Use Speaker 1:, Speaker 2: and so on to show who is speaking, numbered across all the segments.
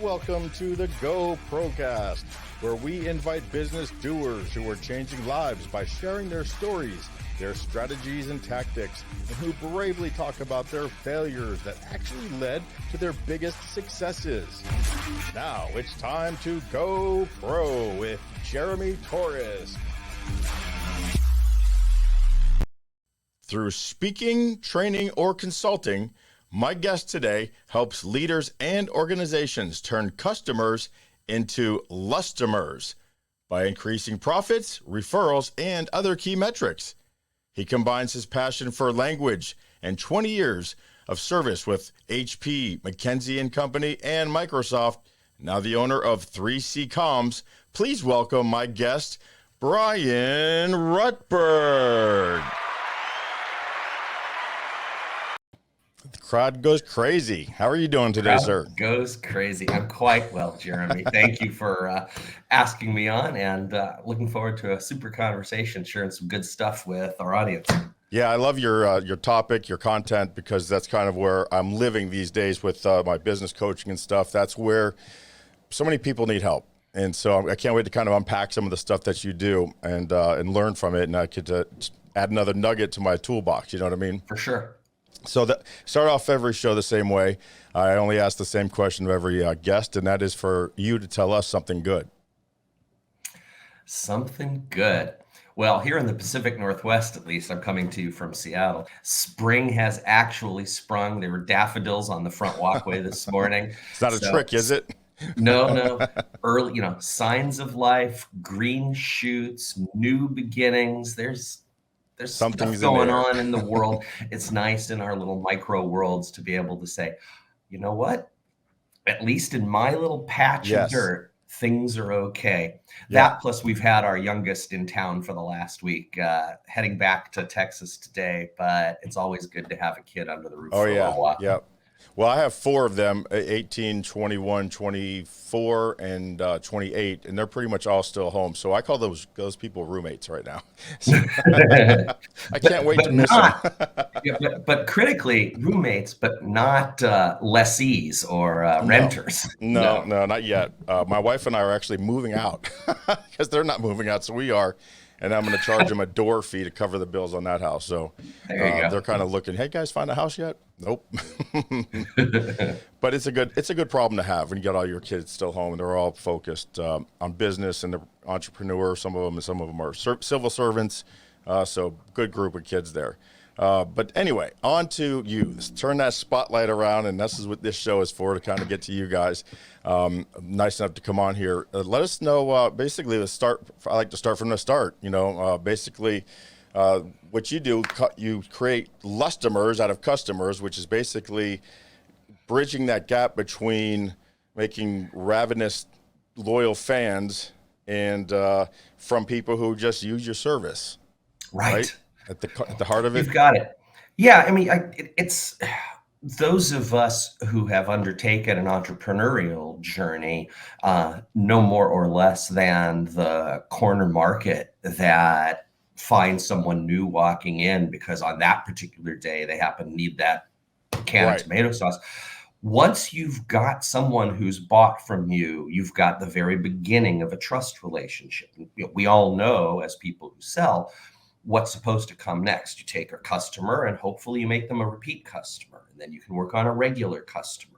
Speaker 1: Welcome to the GoPROcast, where we invite business doers who are changing lives by sharing their stories, their strategies and tactics, and who bravely talk about their failures that actually led to their biggest successes. Now it's time to Go Pro with Jeremy Torres. Through speaking, training, or consulting, my guest today helps leaders and organizations turn customers into Lustomers by increasing profits, referrals, and other key metrics. He combines his passion for language and 20 years of service with HP, McKinsey & Company, and Microsoft, now the owner of 3C Comms. Please welcome my guest, Bryan Rutberg. The crowd goes crazy. How are you doing today, sir?
Speaker 2: Goes crazy. I'm quite well, Jeremy. Thank you for asking me on, and looking forward to a super conversation, sharing some good stuff with our audience.
Speaker 1: Yeah, I love your topic, your content, because that's kind of where I'm living these days with my business coaching and stuff. That's where so many people need help. And so I can't wait to kind of unpack some of the stuff that you do and learn from it. And I could add another nugget to my toolbox. You know what I mean?
Speaker 2: For sure.
Speaker 1: So start off every show the same way. I only ask the same question of every guest, and that is for you to tell us something good.
Speaker 2: Something good. Well, here in the Pacific Northwest, at least, I'm coming to you from Seattle. Spring has actually sprung. There were daffodils on the front walkway this morning.
Speaker 1: It's not a trick, is it?
Speaker 2: No. Early, signs of life, green shoots, new beginnings. There's
Speaker 1: Something's
Speaker 2: stuff going on in the world. It's nice in our little micro worlds to be able to say, you know what? At least in my little patch of dirt, things are okay.
Speaker 1: Yeah.
Speaker 2: That plus we've had our youngest in town for the last week, heading back to Texas today, but it's always good to have a kid under the roof for a little while.
Speaker 1: Yeah. Well, I have four of them, 18, 21, 24, and 28, and they're pretty much all still home. So I call those people roommates right now. So I can't wait to miss them.
Speaker 2: But critically, roommates, but not lessees or renters.
Speaker 1: No, not yet. My wife and I are actually moving out because they're not moving out, so we are. And I'm going to charge them a door fee to cover the bills on that house. So they're kind of looking, hey guys, find a house yet? Nope. But it's a good problem to have when you got all your kids still home and they're all focused on business and they're entrepreneurs. Some of them are civil servants. So good group of kids there. But anyway, on to you. Let's turn that spotlight around, and this is what this show is for, to kind of get to you guys. Nice enough to come on here. Let us know, basically, I like to start from the start. Basically, what you do, you create Lustomers out of customers, which is basically bridging that gap between making ravenous, loyal fans and from people who just use your service. Right? At the heart of it?
Speaker 2: You've got it. Yeah, I mean, it's those of us who have undertaken an entrepreneurial journey, no more or less than the corner market that finds someone new walking in because on that particular day they happen to need that can of tomato sauce. Once you've got someone who's bought from you, you've got the very beginning of a trust relationship. We all know, as people who sell, what's supposed to come next. You take a customer and hopefully you make them a repeat customer. And then you can work on a regular customer.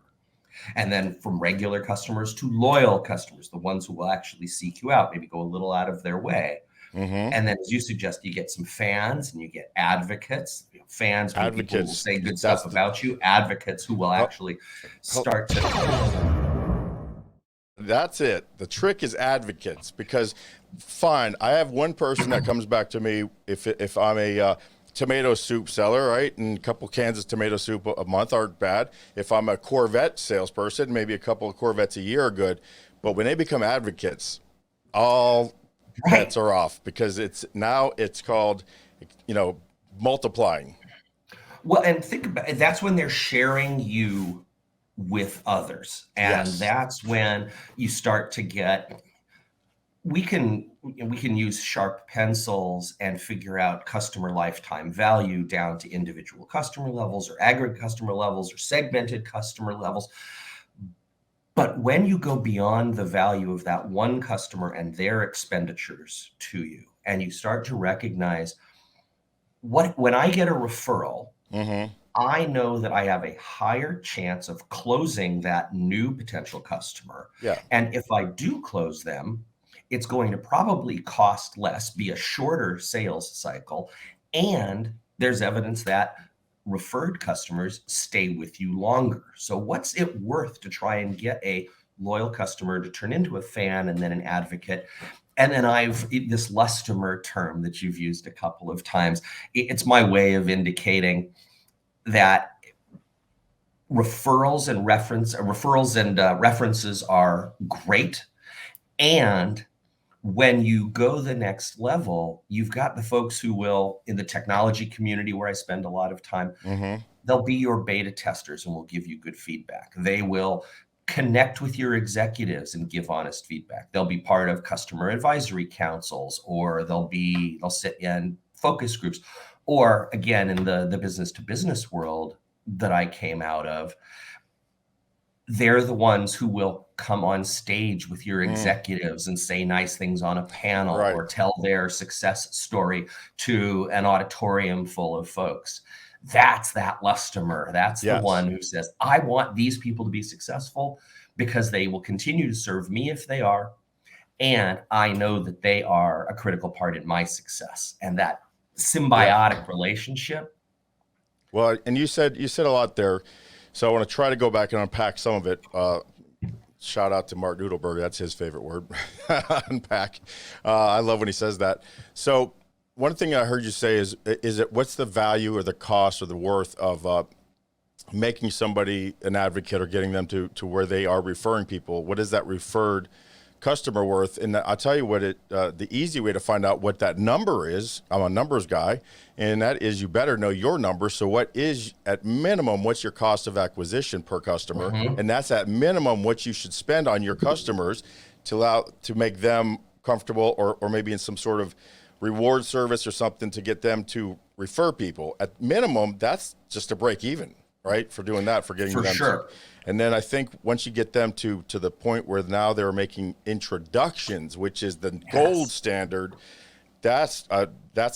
Speaker 2: And then from regular customers to loyal customers, the ones who will actually seek you out, maybe go a little out of their way. Mm-hmm. And then, as you suggest, you get some fans and you get advocates. Fans, people who will say good stuff about you. Advocates who will actually start to...
Speaker 1: That's it. The trick is advocates, because fine, I have one person that comes back to me if I'm a tomato soup seller, right? And a couple cans of tomato soup a month aren't bad. If I'm a Corvette salesperson, maybe a couple of Corvettes a year are good. But when they become advocates, all bets are off, because it's called, multiplying.
Speaker 2: Well, and think about it, that's when they're sharing you with others. And that's when you start to get, we can use sharp pencils and figure out customer lifetime value down to individual customer levels or aggregate customer levels or segmented customer levels. But when you go beyond the value of that one customer and their expenditures to you, and you start to recognize when I get a referral,
Speaker 1: Mm-hmm.
Speaker 2: I know that I have a higher chance of closing that new potential customer.
Speaker 1: Yeah.
Speaker 2: And if I do close them, it's going to probably cost less, be a shorter sales cycle. And there's evidence that referred customers stay with you longer. So what's it worth to try and get a loyal customer to turn into a fan and then an advocate? And then this Lustomer term that you've used a couple of times, it's my way of indicating that referrals and references are great. And when you go the next level, you've got the folks who will, in the technology community where I spend a lot of time,
Speaker 1: Mm-hmm.
Speaker 2: they'll be your beta testers and will give you good feedback. They will connect with your executives and give honest feedback. They'll be part of customer advisory councils, or they'll sit in focus groups. Or again, in the business to business world that I came out of, they're the ones who will come on stage with your executives and say nice things on a panel,
Speaker 1: Right.
Speaker 2: or tell their success story to an auditorium full of folks. That's that Lustomer. That's the one who says, I want these people to be successful because they will continue to serve me if they are. And I know that they are a critical part in my success, and that symbiotic relationship.
Speaker 1: Well, and you said a lot there. So I want to try to go back and unpack some of it. Shout out to Mark Noodleberg. That's his favorite word, unpack. I love when he says that. So one thing I heard you say is it what's the value or the cost or the worth of making somebody an advocate or getting them to where they are referring people? What is that referred customer worth? And I'll tell you what the easy way to find out what that number is. I'm a numbers guy, and that is you better know your number. So what is at minimum, what's your cost of acquisition per customer?
Speaker 2: Mm-hmm.
Speaker 1: And that's at minimum what you should spend on your customers to make them comfortable, or maybe in some sort of reward service or something to get them to refer people. At minimum, that's just a break even, right? For doing that, for getting
Speaker 2: For
Speaker 1: them
Speaker 2: sure.
Speaker 1: And then I think once you get them to the point where now they're making introductions, which is the gold standard, that's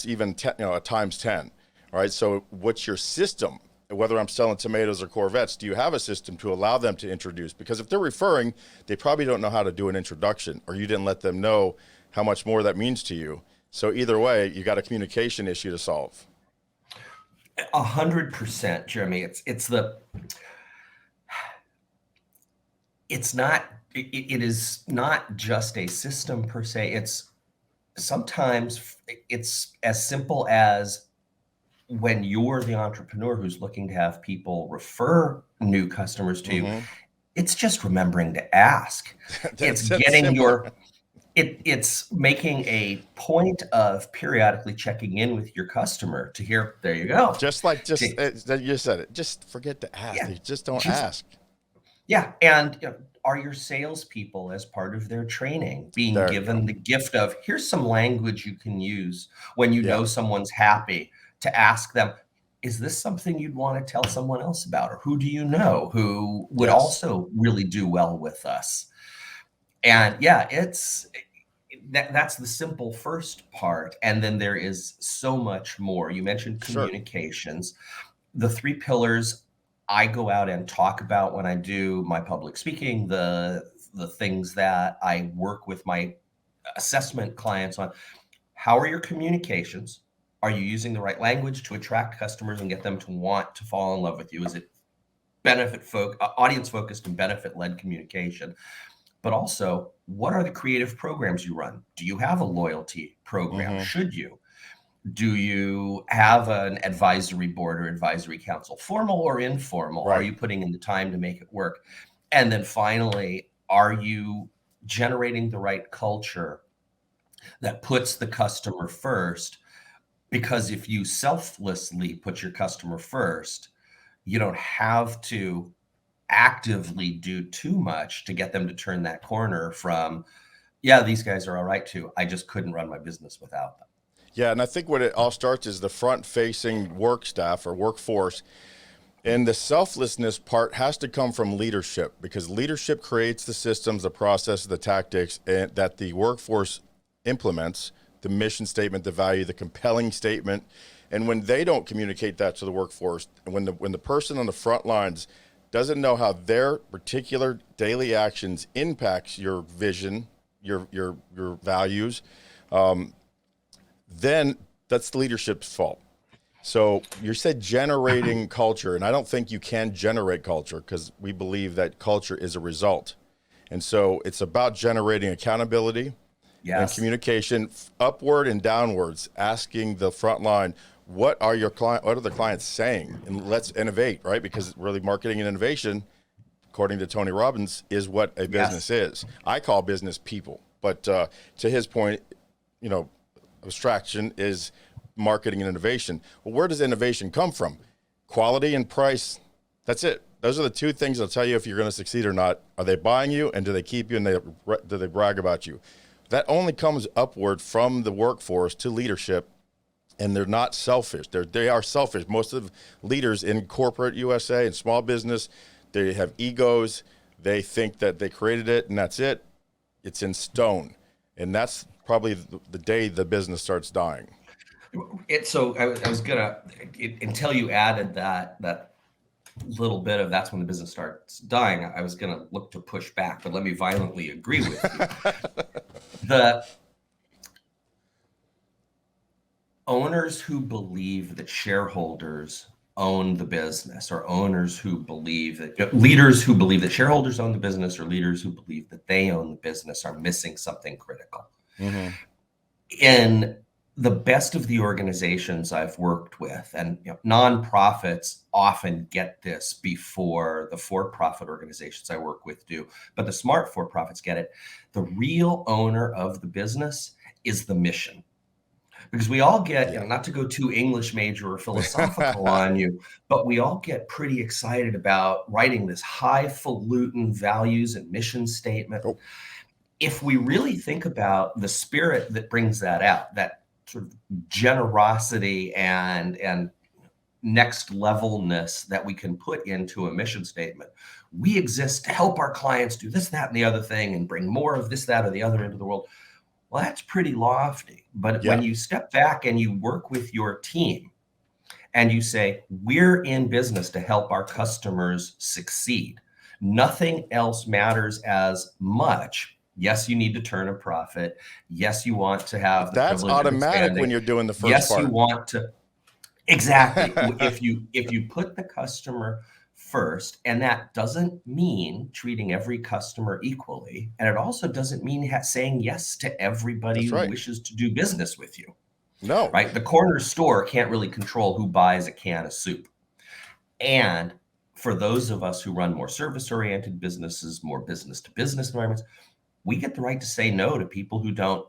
Speaker 1: even a times 10, right? So what's your system? Whether I'm selling tomatoes or Corvettes, do you have a system to allow them to introduce? Because if they're referring, they probably don't know how to do an introduction, or you didn't let them know how much more that means to you. So either way, you got a communication issue to solve.
Speaker 2: 100%, Jeremy. It is not just a system per se. Sometimes it's as simple as, when you're the entrepreneur who's looking to have people refer new customers to you, it's just remembering to ask. It's making a point of periodically checking in with your customer to hear, there you go.
Speaker 1: You said it. Just forget to ask.
Speaker 2: Yeah,
Speaker 1: Just don't ask.
Speaker 2: Yeah. And are your salespeople, as part of their training, being given the gift of, here's some language you can use when you know someone's happy, to ask them, is this something you'd want to tell someone else about? Or who do you know who would also really do well with us? And that's the simple first part. And then there is so much more. You mentioned communications. The 3 pillars I go out and talk about when I do my public speaking, the things that I work with my assessment clients on. How are your communications? Are you using the right language to attract customers and get them to want to fall in love with you? Is it audience focused and benefit led communication? But also, what are the creative programs you run? Do you have a loyalty program? Should you? Do you have an advisory board or advisory council, formal or informal? Are you putting in the time to make it work? And then finally, are you generating the right culture that puts the customer first? Because if you selflessly put your customer first, you don't have to actively do too much to get them to turn that corner from, these guys are all right too, I just couldn't run my business without them.
Speaker 1: Yeah, and I think what it all starts is the front-facing work staff or workforce. And the selflessness part has to come from leadership, because leadership creates the systems, the process, the tactics and that the workforce implements, the mission statement, the value, the compelling statement. And when they don't communicate that to the workforce, and when the person on the front lines doesn't know how their particular daily actions impacts your vision, your values, then that's the leadership's fault. So you said generating culture, and I don't think you can generate culture, because we believe that culture is a result. And so it's about generating accountability and communication upward and downwards, asking the front line, what are the clients saying? And let's innovate, right? Because really marketing and innovation, according to Tony Robbins, is what a business is. I call business people, but to his point, abstraction is marketing and innovation. Well, where does innovation come from? Quality and price. That's it. Those are the two things that'll tell you if you're going to succeed or not. Are they buying you, and do they keep you, and do they brag about you? That only comes upward from the workforce to leadership, and they're not selfish. They are selfish. Most of the leaders in corporate USA and small business, they have egos. They think that they created it and that's it. It's in stone. And that's probably the day the business starts dying.
Speaker 2: So I was gonna, until you added that little bit of that's when the business starts dying, I was gonna look to push back, but let me violently agree with you. The owners who believe that shareholders own the business, or leaders who believe that shareholders own the business, or leaders who believe that they own the business, are missing something critical. Mm-hmm. In the best of the organizations I've worked with, and nonprofits often get this before the for-profit organizations I work with do, but the smart for-profits get it. The real owner of the business is the mission. Because we all get, not to go too English major or philosophical on you, but we all get pretty excited about writing this highfalutin values and mission statement. Oh. If we really think about the spirit that brings that out, that sort of generosity and next levelness that we can put into a mission statement, we exist to help our clients do this, that, and the other thing, and bring more of this, that, or the other into the world. Well, that's pretty lofty. But when you step back and you work with your team and you say, we're in business to help our customers succeed, nothing else matters as much. Yes, you need to turn a profit. Yes, you want to have the
Speaker 1: that's automatic when you're doing the first
Speaker 2: part. Yes,
Speaker 1: you
Speaker 2: want to. Exactly. if you put the customer first, and that doesn't mean treating every customer equally, and it also doesn't mean saying yes to everybody who wishes to do business with you.
Speaker 1: No.
Speaker 2: Right? The corner store can't really control who buys a can of soup. And for those of us who run more service-oriented businesses, more business-to-business environments, we get the right to say no to people who don't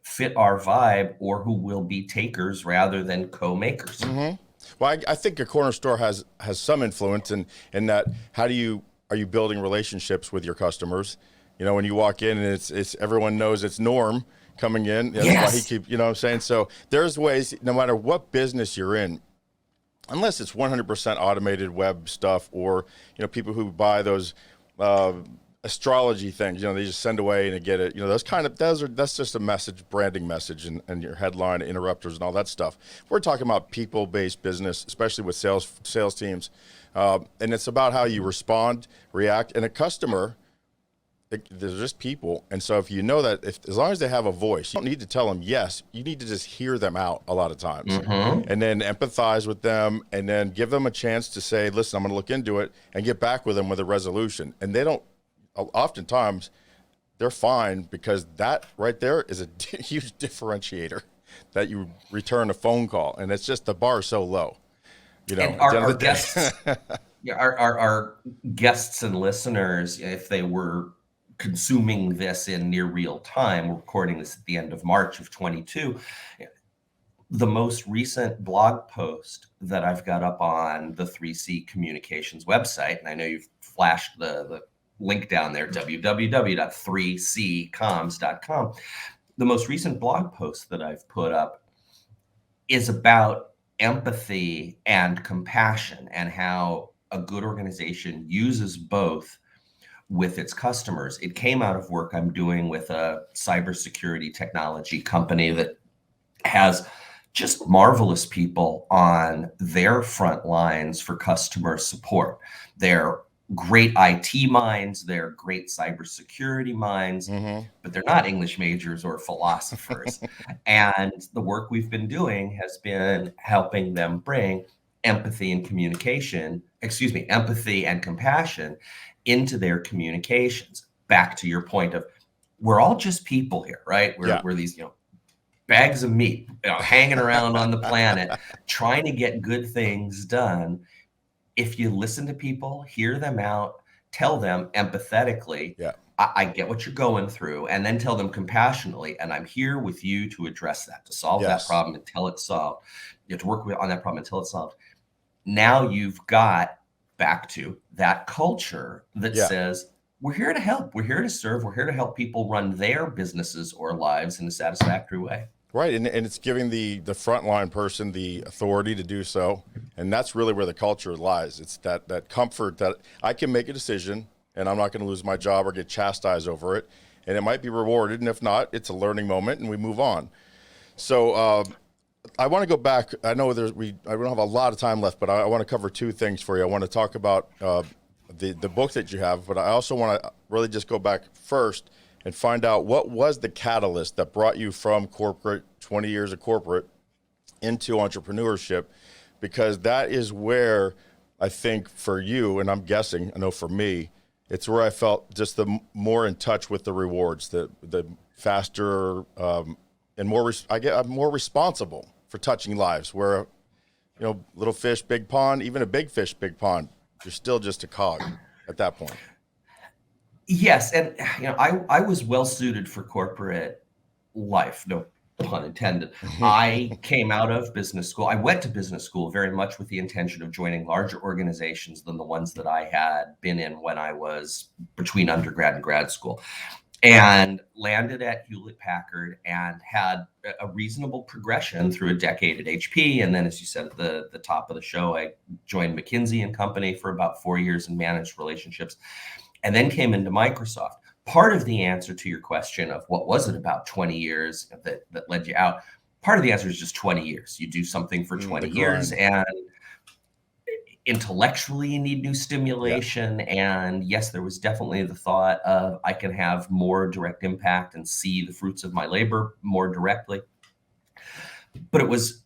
Speaker 2: fit our vibe, or who will be takers rather than co-makers.
Speaker 1: Mm-hmm. Well, I think a corner store has some influence in that. Are you building relationships with your customers? When you walk in and it's everyone knows it's Norm coming in. That's why he keeps, what I'm saying? So there's ways, no matter what business you're in, unless it's 100% automated web stuff, or, people who buy those astrology things, they just send away and they get it. That's just a message, branding message, and your headline interrupters and all that stuff. We're talking about people-based business, especially with sales teams. And it's about how you respond, react, and a customer, they're just people. And so if you know that, as long as they have a voice, you don't need to tell them yes, you need to just hear them out a lot of times. Mm-hmm. And then empathize with them, and then give them a chance to say, listen, I'm going to look into it, and get back with them with a resolution. And oftentimes they're fine, because that right there is a huge differentiator, that you return a phone call, and it's just the bar is so low.
Speaker 2: And our guests, our guests and listeners, if they were consuming this in near real time, we're recording this at the end of March of 22. The most recent blog post that I've got up on the 3C Communications website, and I know you've flashed the link down there, www.3ccoms.com. The most recent blog post that I've put up is about empathy and compassion, and how a good organization uses both with its customers. It came out of work I'm doing with a cybersecurity technology company that has just marvelous people on their front lines for customer support. They're great IT minds, they're great cybersecurity minds, but they're not English majors or philosophers. And the work we've been doing has been helping them bring empathy and empathy and compassion into their communications. Back to your point of, we're all just people here, right? We're these, bags of meat, hanging around on the planet, trying to get good things done. If you listen to people, hear them out, tell them empathetically, I get what you're going through, and then tell them compassionately, and I'm here with you to address that, to solve that problem until it's solved. You have to work on that problem until it's solved. Now you've got back to that culture that says, we're here to help, we're here to serve, we're here to help people run their businesses or lives in a satisfactory way.
Speaker 1: Right, and it's giving the frontline person the authority to do so, and that's really where the culture lies. It's that comfort that I can make a decision, and I'm not going to lose my job or get chastised over it, and it might be rewarded, and if not, it's a learning moment, and we move on. So I want to go back. I know I don't have a lot of time left, but I want to cover two things for you. I want to talk about the book that you have, but I also want to really just go back first and find out what was the catalyst that brought you from corporate, 20 years of corporate, into entrepreneurship, because that is where I think for you, and I'm guessing, I know for me, it's where I felt just the more in touch with the rewards, the faster and more, I'm more responsible for touching lives, where, little fish, big pond, even a big fish, big pond, you're still just a cog at that point.
Speaker 2: Yes, and I was well suited for corporate life, no pun intended. I came out of business school. I went to business school very much with the intention of joining larger organizations than the ones that I had been in when I was between undergrad and grad school, and landed at Hewlett-Packard and had a reasonable progression through a decade at HP. And then, as you said at the top of the show, I joined McKinsey and Company for about 4 years and managed relationships, and then came into Microsoft. Part of the answer to your question of what was it about 20 years that led you out, part of the answer is just 20 years. You do something for 20 years, and intellectually you need new stimulation. And yes, there was definitely the thought of, I can have more direct impact and see the fruits of my labor more directly. But it was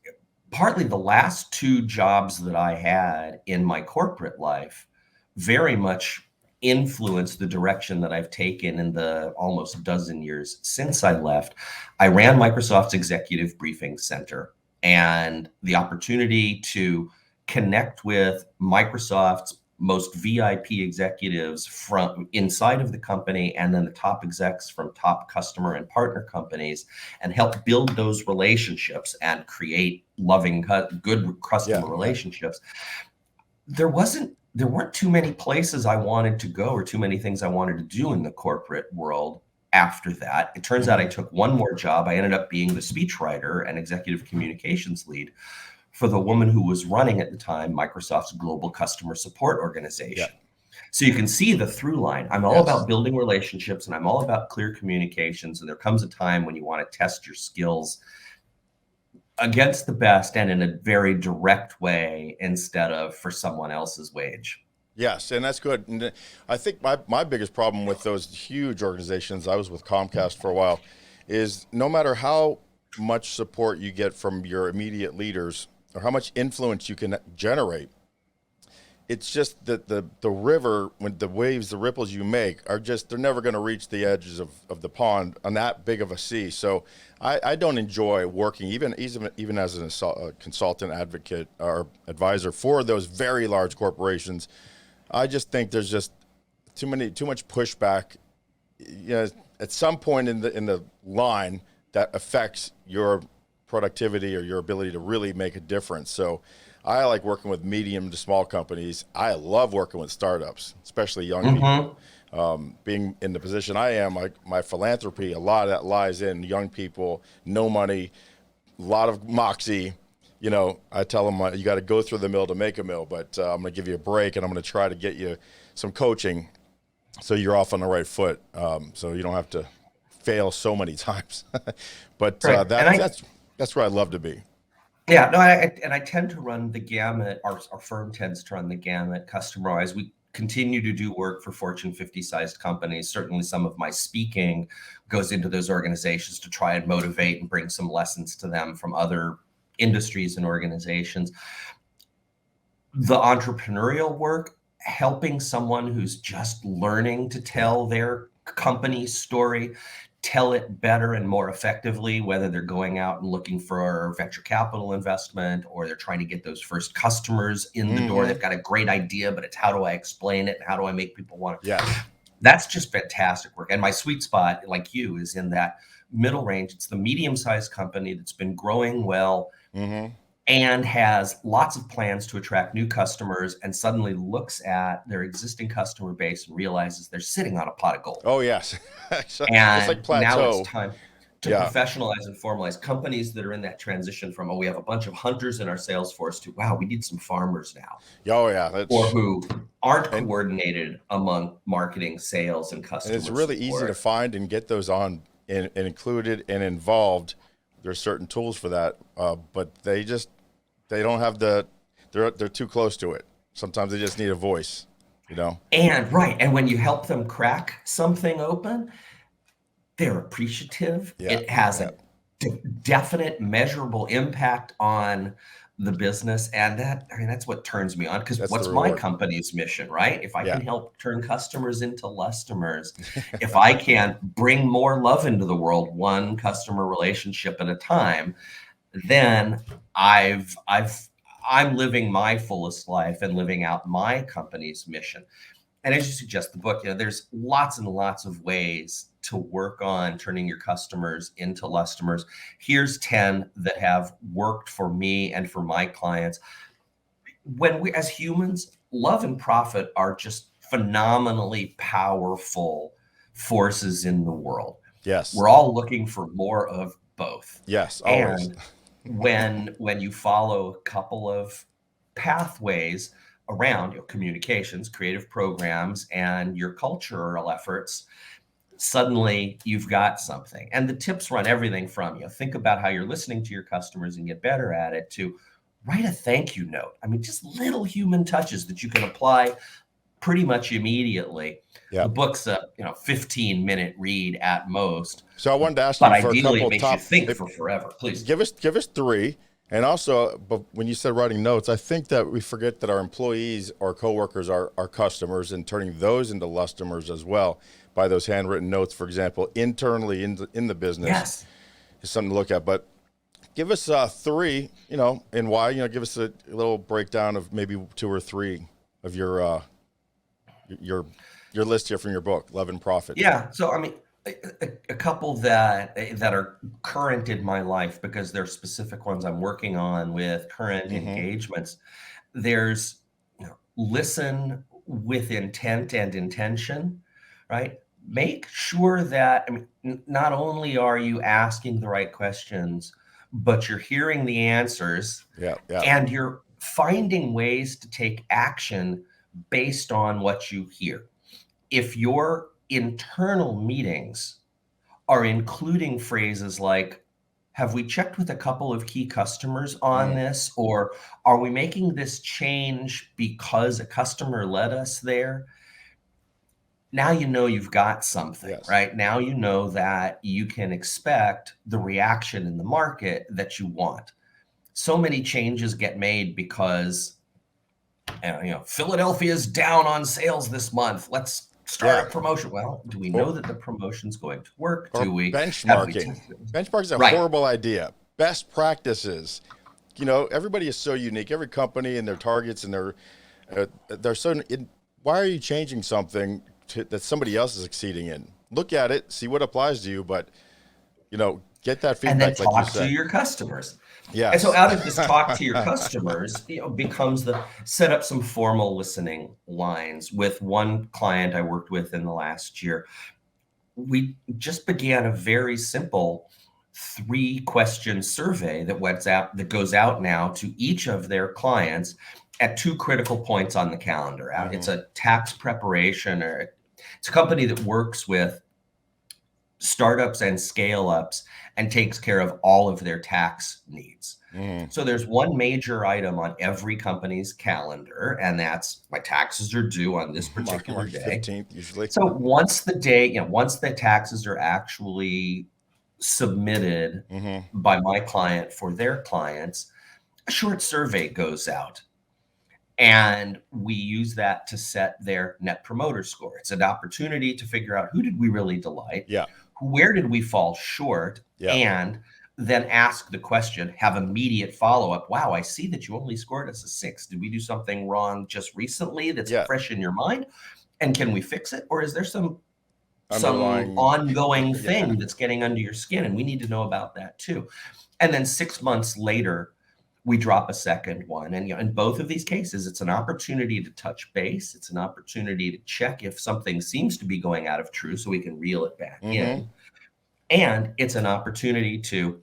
Speaker 2: partly the last two jobs that I had in my corporate life very much influenced the direction that I've taken in the almost dozen years since I left. I ran Microsoft's Executive Briefing Center, and the opportunity to connect with Microsoft's most VIP executives from inside of the company, and then the top execs from top customer and partner companies, and help build those relationships and create loving, good customer relationships. There weren't too many places I wanted to go or too many things I wanted to do in the corporate world after that. It turns out I took one more job. I ended up being the speechwriter and executive communications lead for the woman who was running at the time Microsoft's global customer support organization. So you can see the through line. I'm all about building relationships, and I'm all about clear communications. And there comes a time when you want to test your skills against the best and in a very direct way instead of for someone else's wage.
Speaker 1: Yes, and that's good. And I think my biggest problem with those huge organizations, I was with Comcast for a while, is no matter how much support you get from your immediate leaders or how much influence you can generate, it's just that the river, when the waves, the ripples you make are just, they're never going to reach the edges of the pond on that big of a sea. So I don't enjoy working, even as a consultant, advocate, or advisor for those very large corporations. I just think there's just too much pushback. At some point in the line that affects your productivity or your ability to really make a difference. So I like working with medium to small companies. I love working with startups, especially young people. Being in the position I am, my philanthropy, a lot of that lies in young people, no money, a lot of moxie, I tell them you got to go through the mill to make a mill, but I'm going to give you a break and I'm going to try to get you some coaching so you're off on the right foot, so you don't have to fail so many times. But
Speaker 2: Right.
Speaker 1: that's where I love to be.
Speaker 2: Yeah, no, I tend to run the gamut. Our firm tends to run the gamut customer-wise. We continue to do work for Fortune 50 sized companies. Certainly some of my speaking goes into those organizations to try and motivate and bring some lessons to them from other industries and organizations. The entrepreneurial work, helping someone who's just learning to tell their company story, tell it better and more effectively, whether they're going out and looking for venture capital investment or they're trying to get those first customers in the door. They've got a great idea, but it's how do I explain it and how do I make people want it?
Speaker 1: Yeah.
Speaker 2: That's just fantastic work. And my sweet spot, like you, is in that middle range. It's the medium-sized company that's been growing well and has lots of plans to attract new customers, and suddenly looks at their existing customer base and realizes they're sitting on a pot of gold.
Speaker 1: Oh, yes.
Speaker 2: And
Speaker 1: it's like plateau.
Speaker 2: now it's time to professionalize and formalize companies that are in that transition from, we have a bunch of hunters in our sales force, to, wow, we need some farmers now.
Speaker 1: Oh, yeah.
Speaker 2: Or who aren't coordinated among marketing, sales, and customer
Speaker 1: And it's really easy to find and get those on and included and involved. There's certain tools for that, but they don't have they're too close to it. Sometimes they just need a voice,
Speaker 2: And when you help them crack something open, they're appreciative. It has a definite measurable impact on the business. And that's what turns me on, because what's my company's mission, right? If I can help turn customers into Lustomers, if I can bring more love into the world, one customer relationship at a time, then I'm living my fullest life and living out my company's mission. And as you suggest, the book, there's lots and lots of ways to work on turning your customers into Lustomers. Here's 10 that have worked for me and for my clients. When we, as humans, love and profit are just phenomenally powerful forces in the world.
Speaker 1: Yes.
Speaker 2: We're all looking for more of both.
Speaker 1: Yes, always.
Speaker 2: And when you follow a couple of pathways around communications, creative programs, and your cultural efforts, suddenly you've got something. And the tips run everything from, think about how you're listening to your customers and get better at it, to write a thank you note. Just little human touches that you can apply pretty much immediately. The book's a 15-minute read at most.
Speaker 1: So I wanted to ask you for
Speaker 2: ideally,
Speaker 1: a couple
Speaker 2: it makes you think for forever. Please
Speaker 1: give us 3. And also, but when you said writing notes, I think that we forget that our employees, our coworkers, are our customers, and turning those into Lustomers as well by those handwritten notes, for example, internally in the business is something to look at. But give us 3, and why. Give us a little breakdown of maybe 2 or 3 of your list here from your book, Love and Profit.
Speaker 2: Yeah. So a couple that are current in my life, because they're specific ones I'm working on with current engagements. There's listen with intent and intention, right? Make sure that not only are you asking the right questions, but you're hearing the answers, and you're finding ways to take action based on what you hear. If your internal meetings are including phrases like, have we checked with a couple of key customers on this? Or are we making this change because a customer led us there? Now you've got something, right? Now that you can expect the reaction in the market that you want. So many changes get made because Philadelphia's down on sales this month. Let's start a promotion. Well, do we know that the promotion's going to work?
Speaker 1: Or
Speaker 2: do we
Speaker 1: benchmarking? Benchmarking is a horrible idea. Best practices. Everybody is so unique. Every company and their targets and they're so. Why are you changing something that somebody else is exceeding in? Look at it, see what applies to you, but get that feedback.
Speaker 2: And then talk
Speaker 1: like you said.
Speaker 2: To your customers.
Speaker 1: Yeah.
Speaker 2: And so out of this talk to your customers, becomes the set up some formal listening lines. With one client I worked with in the last year, we just began a very simple 3-question survey that goes out now to each of their clients at 2 critical points on the calendar. It's a tax preparation, or it's a company that works with startups and scale ups and takes care of all of their tax needs. So there's one major item on every company's calendar, and that's my taxes are due on this particular
Speaker 1: March
Speaker 2: day.
Speaker 1: 15th usually.
Speaker 2: So once the taxes are actually submitted by my client for their clients, a short survey goes out. And we use that to set their net promoter score. It's an opportunity to figure out, who did we really delight?
Speaker 1: Yeah.
Speaker 2: Where did we fall short?
Speaker 1: Yeah.
Speaker 2: And then ask the question, have immediate follow-up. Wow, I see that you only scored us a 6. Did we do something wrong just recently that's fresh in your mind? And can we fix it? Or is there some ongoing thing that's getting under your skin? And we need to know about that too. And then 6 months later, we drop a second one. And in both of these cases, it's an opportunity to touch base. It's an opportunity to check if something seems to be going out of true so we can reel it back in. And it's an opportunity to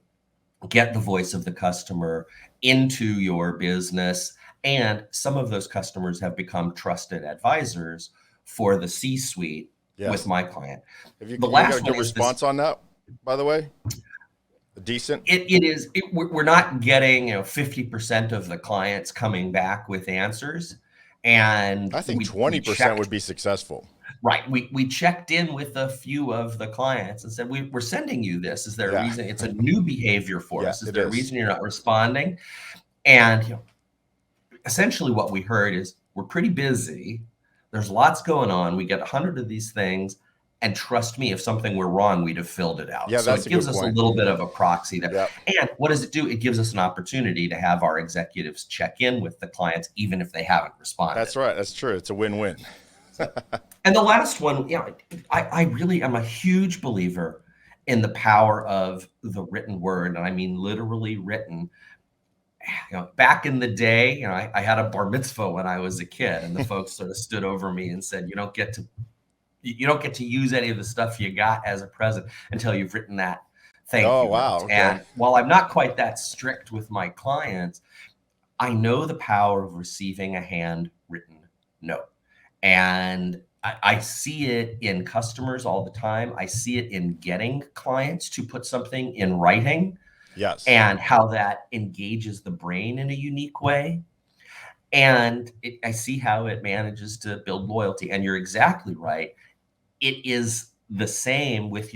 Speaker 2: get the voice of the customer into your business. And some of those customers have become trusted advisors for the C-suite with my client.
Speaker 1: Have you got a good response on that, by the way? Decent?
Speaker 2: It is. We're not getting 50% of the clients coming back with answers. And
Speaker 1: I think 20% would be successful.
Speaker 2: Right. We checked in with a few of the clients and said, we're sending you this. Is there a reason? It's a new behavior for us. Is there a reason you're not responding? And essentially what we heard is, we're pretty busy. There's lots going on. We get 100 of these things. And trust me, if something were wrong, we'd have filled it out. So it gives us a little bit of a proxy there. And what does it do? It gives us an opportunity to have our executives check in with the clients, even if they haven't responded.
Speaker 1: That's right. That's true. It's a win-win.
Speaker 2: And the last one, I really am a huge believer in the power of the written word. And I mean literally written. Back in the day, I had a bar mitzvah when I was a kid, and the folks sort of stood over me and said, you don't get to use any of the stuff you got as a present until you've written that thank you.
Speaker 1: Wow. Okay.
Speaker 2: And while I'm not quite that strict with my clients, I know the power of receiving a handwritten note. And I see it in customers all the time. I see it in getting clients to put something in writing.
Speaker 1: Yes.
Speaker 2: And how that engages the brain in a unique way. And I see how it manages to build loyalty. And you're exactly right. It is the same with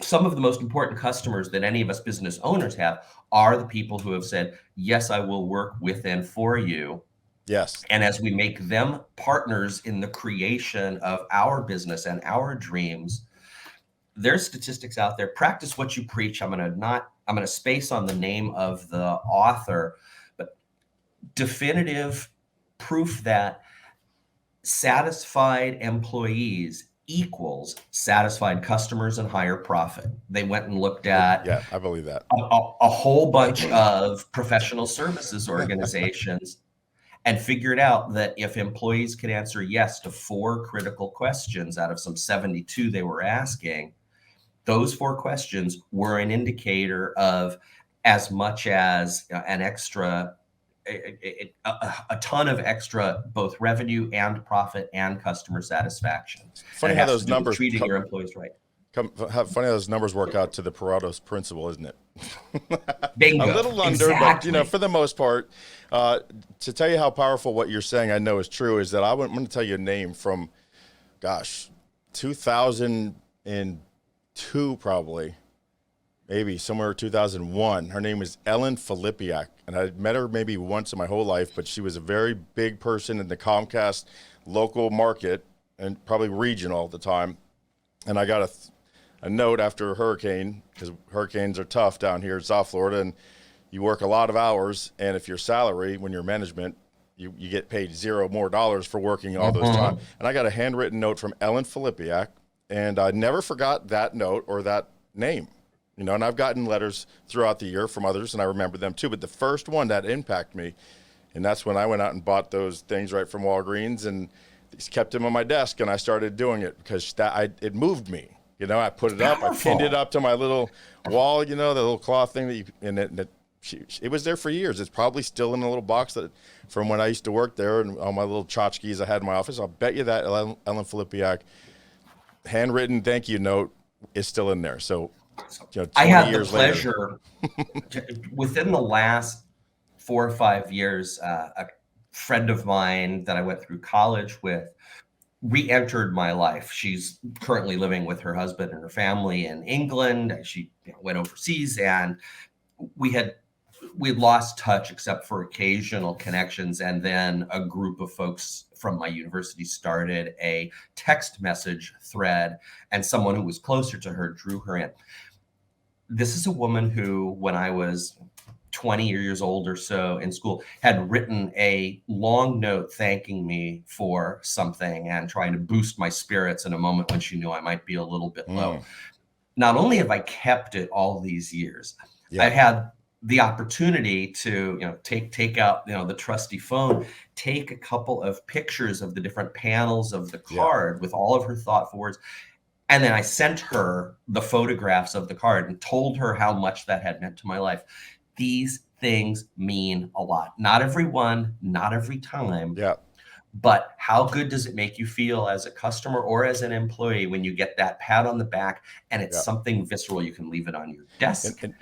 Speaker 2: some of the most important customers that any of us business owners have are the people who have said, yes, I will work with and for you.
Speaker 1: Yes.
Speaker 2: And as we make them partners in the creation of our business and our dreams, there's statistics out there. Practice what you preach. I'm going to space on the name of the author, but definitive proof that satisfied employees equals satisfied customers and higher profit. They went and looked at
Speaker 1: I believe that
Speaker 2: a whole bunch of professional services organizations and figured out that if employees could answer yes to 4 critical questions out of some 72 they were asking, those 4 questions were an indicator of as much as an extra a ton of extra both revenue and profit and customer satisfaction.
Speaker 1: Funny how those numbers
Speaker 2: treating your employees right.
Speaker 1: Funny how those numbers work out to the Pareto's principle, isn't it?
Speaker 2: Bingo.
Speaker 1: A little under,
Speaker 2: exactly.
Speaker 1: but for the most part, to tell you how powerful what you're saying I know is true is that I'm going to tell you a name from, 2002 probably. Maybe somewhere 2001. Her name was Ellen Filipiak, and I met her maybe once in my whole life, but she was a very big person in the Comcast local market and probably regional at the time. And I got a note after a hurricane, because hurricanes are tough down here in South Florida, and you work a lot of hours, and if your salary, when you're management, you get paid $0 more for working all those time. And I got a handwritten note from Ellen Filipiak, and I never forgot that note or that name. And I've gotten letters throughout the year from others, and I remember them too. But the first one that impacted me, and that's when I went out and bought those things right from Walgreens and kept them on my desk, and I started doing it because it moved me. You know, I put it up, I pinned it up to my little wall, you know, the little cloth thing it was there for years. It's probably still in a little box from when I used to work there, and all my little tchotchkes I had in my office. I'll bet you that Ellen Filipiak handwritten thank you note is still in there. So, you know, 20
Speaker 2: I had the
Speaker 1: years
Speaker 2: pleasure within the last 4 or 5 years, a friend of mine that I went through college with re-entered my life. She's currently living with her husband and her family in England. She went overseas, and we'd lost touch except for occasional connections. And then a group of folks from my university started a text message thread, and someone who was closer to her drew her in. This is a woman who, when I was 20 years old or so in school, had written a long note thanking me for something and trying to boost my spirits in a moment when she knew I might be a little bit low. Not only have I kept it all these years, I've had the opportunity to, you know, take out, you know, the trusty phone, take a couple of pictures of the different panels of the card with all of her thoughtful words. And then I sent her the photographs of the card and told her how much that had meant to my life. These things mean a lot. Not everyone, not every time.
Speaker 1: Yeah.
Speaker 2: But how good does it make you feel as a customer or as an employee when you get that pat on the back and it's something visceral? You can leave it on your desk, and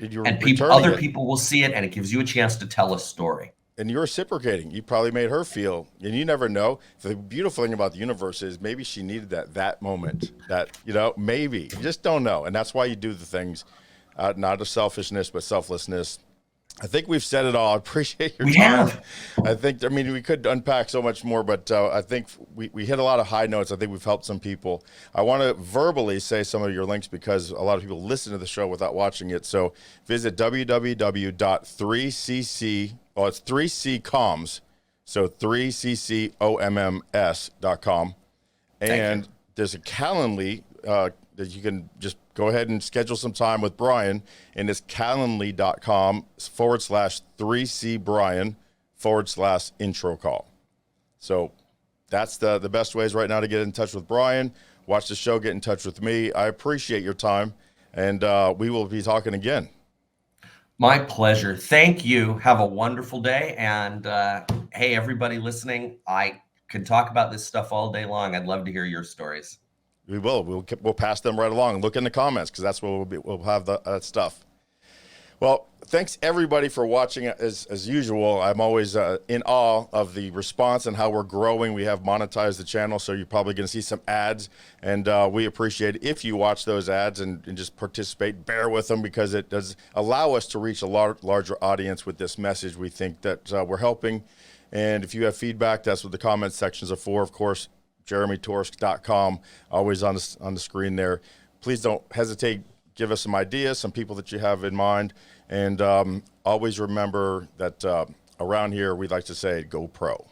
Speaker 2: other people will see it, and it gives you a chance to tell a story.
Speaker 1: And you're reciprocating. You probably made her feel, and you never know. The beautiful thing about the universe is maybe she needed that moment, that, you know, maybe. You just don't know. And that's why you do the things, not of selfishness, but selflessness. I think we've said it all. I appreciate your time. I think, I mean, we could unpack so much more, but I think we hit a lot of high notes. I think we've helped some people. I want to verbally say some of your links because a lot of people listen to the show without watching it. So visit www.3cc, well, it's 3ccomms, so 3ccomms.com. And there's a Calendly that you can just go ahead and schedule some time with Bryan, and it's calendly.com/3cbryan/intro call. So that's the best ways right now to get in touch with Bryan. Watch the show, get in touch with me. I appreciate your time, and we will be talking again.
Speaker 2: My pleasure. Thank you. Have a wonderful day. And hey, everybody listening, I can talk about this stuff all day long. I'd love to hear your stories.
Speaker 1: We will. We'll pass them right along. Look in the comments because that's where we'll have that stuff. Well, thanks everybody for watching. As usual, I'm always in awe of the response and how we're growing. We have monetized the channel, so you're probably going to see some ads, and we appreciate it if you watch those ads and just participate. Bear with them because it does allow us to reach a larger audience with this message. We think that we're helping, and if you have feedback, that's what the comment sections are for. Of course, JeremyTorsk.com, always on the screen there. Please don't hesitate. Give us some ideas, some people that you have in mind. And always remember that around here, we like to say, go pro.